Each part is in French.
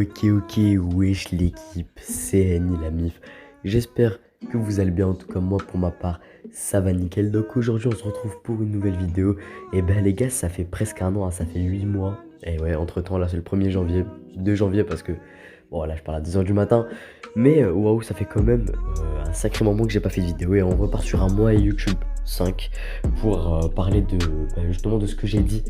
Ok, wesh l'équipe, c'est Annie la mif. J'espère que vous allez bien, en tout cas moi pour ma part, ça va nickel. Donc aujourd'hui on se retrouve pour une nouvelle vidéo. Et ben les gars, ça fait presque un an, hein, ça fait 8 mois. Et ouais, entre temps là c'est le 1er janvier, 2 janvier parce que, bon là je parle à 10h du matin. Mais waouh, ça fait quand même un sacré moment que j'ai pas fait de vidéo. Et on repart sur un mois et YouTube 5 pour parler de justement de ce que j'ai dit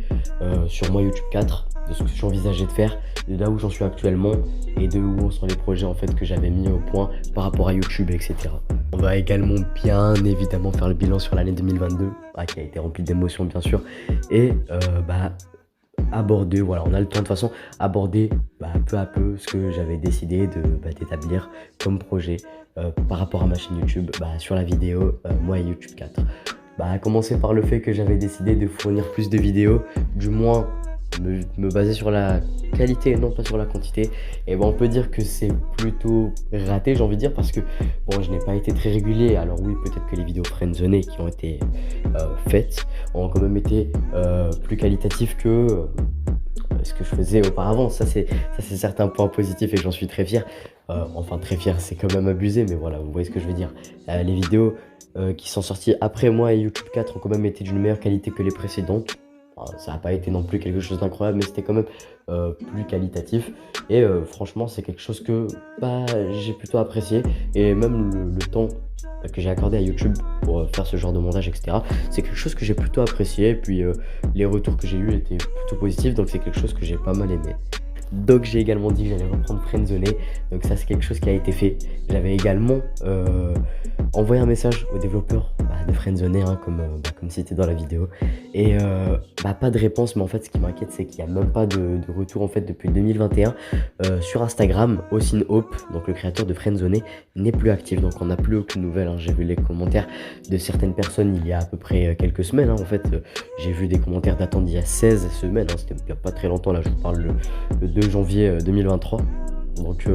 sur moi YouTube 4, de ce que j'envisageais de faire, de là où j'en suis actuellement et de où sont les projets en fait que j'avais mis au point par rapport à YouTube, etc. On va également bien évidemment faire le bilan sur l'année 2022, qui a été remplie d'émotions bien sûr, et aborder, voilà, on a le temps de toute façon, aborder peu à peu ce que j'avais décidé d'établir comme projet par rapport à ma chaîne YouTube sur la vidéo moi et YouTube 4. À commencer par le fait que j'avais décidé de fournir plus de vidéos, du moins me baser sur la qualité et non pas sur la quantité. Et on peut dire que c'est plutôt raté, j'ai envie de dire, parce que bon, je n'ai pas été très régulier. Alors oui, peut-être que les vidéos friendzonées qui ont été faites ont quand même été plus qualitatives que ce que je faisais auparavant. Ça c'est certains points positifs et j'en suis très fier. Enfin très fier, c'est quand même abusé, mais voilà, vous voyez ce que je veux dire. Les vidéos qui sont sorties après moi et YouTube 4 ont quand même été d'une meilleure qualité que les précédentes. Ça n'a pas été non plus quelque chose d'incroyable, mais c'était quand même plus qualitatif. Et franchement, c'est quelque chose que j'ai plutôt apprécié. Et même le temps que j'ai accordé à YouTube pour faire ce genre de montage, etc., c'est quelque chose que j'ai plutôt apprécié. Et puis les retours que j'ai eus étaient plutôt positifs, donc c'est quelque chose que j'ai pas mal aimé. Donc j'ai également dit que j'allais reprendre Friendzoné, donc ça c'est quelque chose qui a été fait. J'avais également envoyé un message aux développeurs de Friendzoné, comme cité dans la vidéo, et pas de réponse. Mais en fait ce qui m'inquiète, c'est qu'il n'y a même pas de retour en fait depuis 2021 sur Instagram. Osin Hope, donc le créateur de Friendzoné, n'est plus actif, donc on n'a plus aucune nouvelle, hein. J'ai vu les commentaires de certaines personnes il y a à peu près quelques semaines, hein. En fait j'ai vu des commentaires datant d'il y a 16 semaines, hein. C'était il n'y a pas très longtemps, là je vous parle le 2 janvier 2023. Donc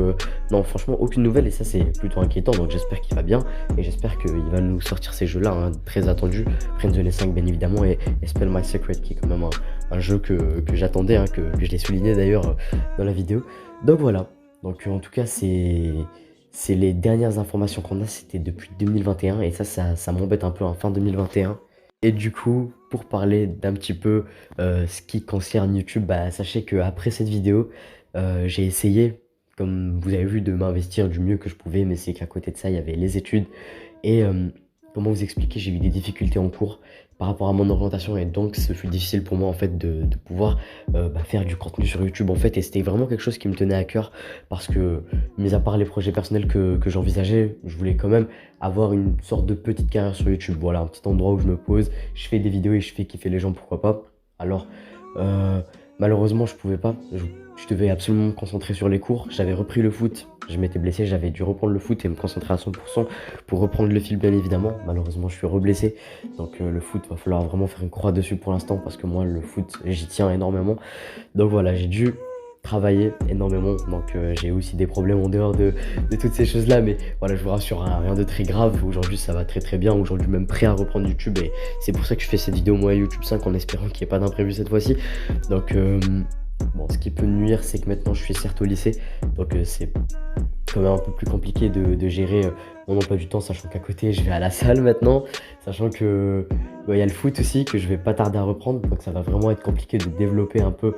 non, franchement aucune nouvelle, et ça c'est plutôt inquiétant. Donc j'espère qu'il va bien et j'espère qu'il va nous sortir ces jeux là, hein, très attendus. Friendzoné 5 bien évidemment, et Spell My Secret qui est quand même un jeu que j'attendais, hein, que je l'ai souligné d'ailleurs dans la vidéo. Donc voilà, donc en tout cas c'est les dernières informations qu'on a, c'était depuis 2021, et ça m'embête un peu en fin 2021. Et du coup, pour parler d'un petit peu ce qui concerne YouTube, sachez qu'après cette vidéo, j'ai essayé, comme vous avez vu, de m'investir du mieux que je pouvais, mais c'est qu'à côté de ça, il y avait les études. Et comment vous expliquer, j'ai eu des difficultés en cours par rapport à mon orientation, et donc ce fut difficile pour moi en fait de pouvoir faire du contenu sur YouTube en fait. Et c'était vraiment quelque chose qui me tenait à cœur, parce que mis à part les projets personnels que j'envisageais, je voulais quand même avoir une sorte de petite carrière sur YouTube. Voilà, un petit endroit où je me pose, je fais des vidéos et je fais kiffer les gens, pourquoi pas. Alors malheureusement je pouvais pas, je devais absolument me concentrer sur les cours. J'avais repris le foot, je m'étais blessé, j'avais dû reprendre le foot et me concentrer à 100% pour reprendre le fil bien évidemment. Malheureusement je suis reblessé, donc le foot va falloir vraiment faire une croix dessus pour l'instant, parce que moi le foot j'y tiens énormément. Donc voilà, j'ai dû travailler énormément, donc j'ai aussi des problèmes en dehors de toutes ces choses là, mais voilà, je vous rassure, hein, rien de très grave. Aujourd'hui ça va très bien, aujourd'hui même prêt à reprendre YouTube, et c'est pour ça que je fais cette vidéo moi YouTube 5 en espérant qu'il n'y ait pas d'imprévu cette fois-ci. Donc bon, ce qui peut nuire, c'est que maintenant je suis certes au lycée, donc c'est quand même un peu plus compliqué de gérer mon emploi du temps, sachant qu'à côté je vais à la salle maintenant, sachant que il y a le foot aussi que je vais pas tarder à reprendre, donc ça va vraiment être compliqué de développer un peu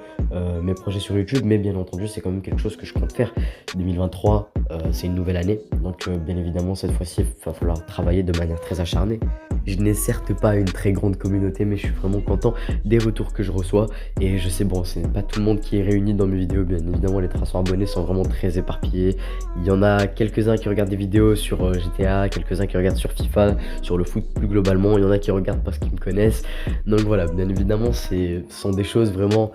mes projets sur YouTube. Mais bien entendu c'est quand même quelque chose que je compte faire. 2023 c'est une nouvelle année, donc bien évidemment cette fois-ci il va falloir travailler de manière très acharnée. Je n'ai certes pas une très grande communauté, mais je suis vraiment content des retours que je reçois. Et je sais, bon, c'est pas tout le monde qui est réuni dans mes vidéos, bien évidemment, les 300 abonnés sont vraiment très éparpillés. Il y en a quelques-uns qui regardent des vidéos sur GTA, quelques-uns qui regardent sur FIFA, sur le foot plus globalement. Il y en a qui regardent parce qu'ils me connaissent. Donc voilà, bien évidemment, ce sont des choses vraiment...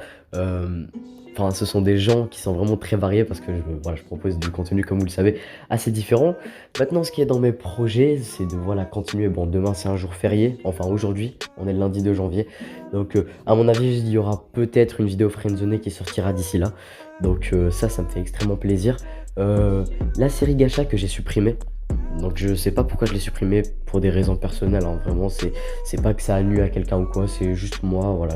Enfin, ce sont des gens qui sont vraiment très variés, parce que je propose du contenu, comme vous le savez, assez différent. Maintenant, ce qui est dans mes projets, c'est de continuer. Bon, demain c'est un jour férié, enfin aujourd'hui, on est le lundi 2 janvier. Donc à mon avis, il y aura peut-être une vidéo Friendzoné qui sortira d'ici là. Donc ça me fait extrêmement plaisir. La série Gacha que j'ai supprimée, Donc je sais pas pourquoi je l'ai supprimé pour des raisons personnelles, hein, vraiment c'est pas que ça a nui à quelqu'un ou quoi, c'est juste moi, voilà,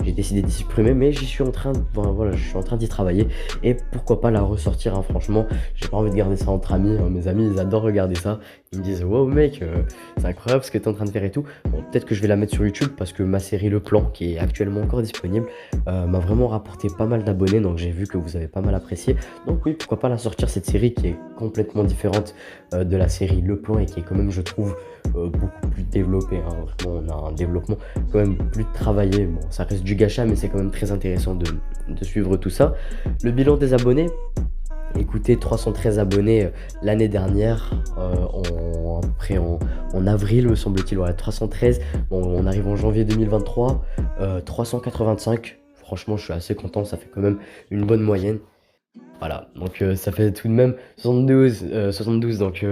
j'ai décidé d'y supprimer, mais j'y suis en train de enfin, voilà, je suis en train d'y travailler et pourquoi pas la ressortir, hein, franchement, j'ai pas envie de garder ça entre amis, mes amis ils adorent regarder ça, ils me disent: «Wow mec, c'est incroyable ce que tu es en train de faire et tout». Bon, peut-être que je vais la mettre sur YouTube parce que ma série Le Plan, qui est actuellement encore disponible, m'a vraiment rapporté pas mal d'abonnés, donc j'ai vu que vous avez pas mal apprécié. Donc oui, pourquoi pas la sortir cette série qui est complètement différente de la série Le Plan et qui est quand même, je trouve, beaucoup plus développée, hein. Vraiment, on a un développement quand même plus travaillé. Bon, ça reste du gacha, mais c'est quand même très intéressant de suivre tout ça. Le bilan des abonnés, écoutez, 313 abonnés l'année dernière, après en avril me semble-t-il, ouais, 313. Bon, on arrive en janvier 2023, 385. Franchement, je suis assez content, ça fait quand même une bonne moyenne. Voilà, donc ça fait tout de même 72 donc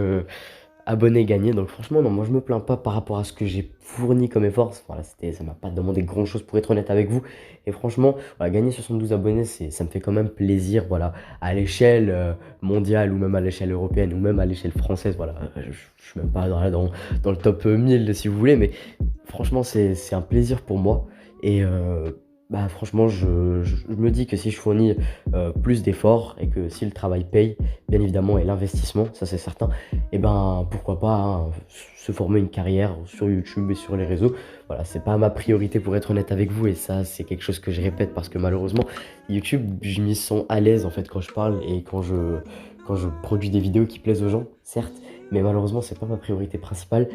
abonnés gagnés. Donc franchement, non, moi je me plains pas par rapport à ce que j'ai fourni comme effort. Voilà, ça m'a pas demandé grand-chose pour être honnête avec vous. Et franchement, voilà, gagner 72 abonnés, ça me fait quand même plaisir. Voilà, à l'échelle mondiale ou même à l'échelle européenne ou même à l'échelle française. Voilà, je suis même pas dans le top 1000 si vous voulez, mais franchement, c'est un plaisir pour moi. Et bah, franchement, je me dis que si je fournis plus d'efforts et que si le travail paye, bien évidemment, et l'investissement, ça c'est certain, et ben pourquoi pas, hein, se former une carrière sur YouTube et sur les réseaux. Voilà, c'est pas ma priorité pour être honnête avec vous, et ça c'est quelque chose que je répète parce que malheureusement, YouTube, je m'y sens à l'aise en fait quand je parle et quand je produis des vidéos qui plaisent aux gens, certes, mais malheureusement, c'est pas ma priorité principale.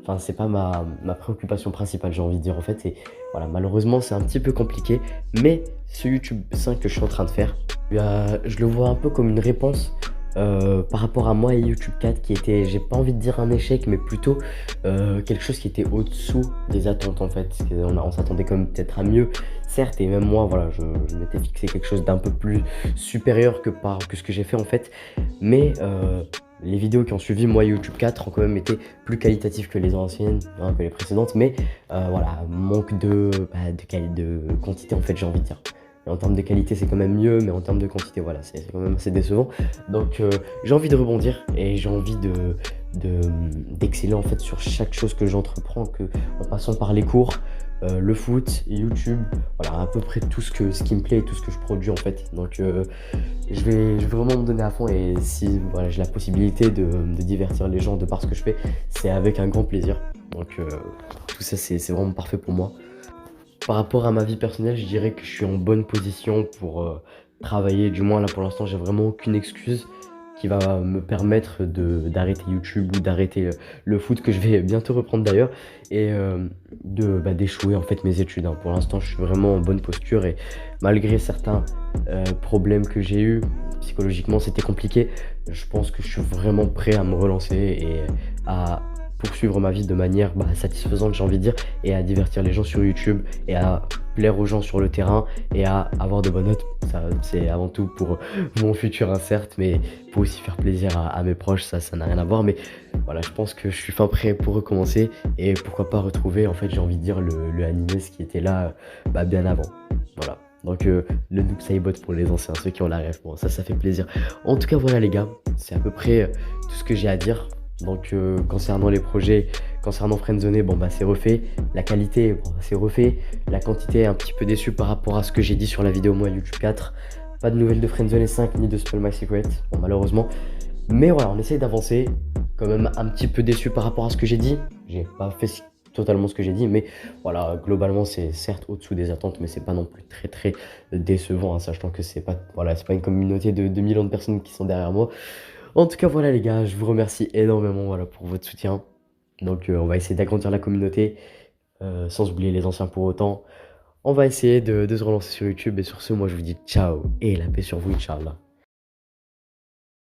Enfin, c'est pas ma préoccupation principale, j'ai envie de dire en fait. Et voilà, malheureusement, c'est un petit peu compliqué. Mais ce YouTube 5 que je suis en train de faire, je le vois un peu comme une réponse par rapport à moi et YouTube 4 qui était, j'ai pas envie de dire un échec, mais plutôt quelque chose qui était au-dessous des attentes en fait. Parce on s'attendait quand même peut-être à mieux, certes, et même moi, voilà, je m'étais fixé quelque chose d'un peu plus supérieur que ce que j'ai fait en fait. Mais les vidéos qui ont suivi moi YouTube 4 ont quand même été plus qualitatives que les anciennes, hein, que les précédentes, mais voilà, manque de quantité en fait, j'ai envie de dire. Et en termes de qualité, c'est quand même mieux, mais en termes de quantité, voilà, c'est quand même assez décevant. Donc j'ai envie de rebondir et j'ai envie d'exceller en fait sur chaque chose que j'entreprends, en passant par les cours, le foot, YouTube, voilà, à peu près ce qui me plaît et tout ce que je produis en fait. Donc je vais vraiment me donner à fond et si voilà, j'ai la possibilité de divertir les gens de par ce que je fais, c'est avec un grand plaisir. Donc tout ça, c'est vraiment parfait pour moi. Par rapport à ma vie personnelle, je dirais que je suis en bonne position pour travailler. Du moins, là, pour l'instant, j'ai vraiment aucune excuse qui va me permettre d'arrêter YouTube ou d'arrêter le foot que je vais bientôt reprendre d'ailleurs et d'échouer en fait mes études, hein. Pour l'instant, je suis vraiment en bonne posture et malgré certains problèmes que j'ai eus, psychologiquement, c'était compliqué. Je pense que je suis vraiment prêt à me relancer et à poursuivre ma vie de manière satisfaisante, j'ai envie de dire, et à divertir les gens sur YouTube et à plaire aux gens sur le terrain et à avoir de bonnes notes. Ça, c'est avant tout pour mon futur incerte, mais pour aussi faire plaisir à mes proches, ça n'a rien à voir. Mais voilà, je pense que je suis fin prêt pour recommencer et pourquoi pas retrouver, en fait, j'ai envie de dire, le anime ce qui était là bien avant. Voilà. Donc le Noob Saibot pour les anciens, ceux qui ont la ref, bon ça fait plaisir. En tout cas voilà les gars, c'est à peu près tout ce que j'ai à dire. Donc concernant les projets, concernant Friendzone, bon c'est refait. La qualité, bon, c'est refait. La quantité est un petit peu déçue par rapport à ce que j'ai dit sur la vidéo moi YouTube 4. Pas de nouvelles de Friendzone 5 ni de Spell My Secret, bon malheureusement. Mais voilà, on essaye d'avancer. Quand même un petit peu déçu par rapport à ce que j'ai dit. J'ai pas fait totalement ce que j'ai dit, mais voilà, globalement c'est certes au-dessous des attentes, mais c'est pas non plus très très décevant, hein, sachant que c'est pas une communauté de 2 millions de personnes qui sont derrière moi. En tout cas, voilà les gars, je vous remercie énormément voilà, pour votre soutien. Donc on va essayer d'agrandir la communauté, sans oublier les anciens pour autant. On va essayer de se relancer sur YouTube et sur ce, moi je vous dis ciao et la paix sur vous, Inch'Allah.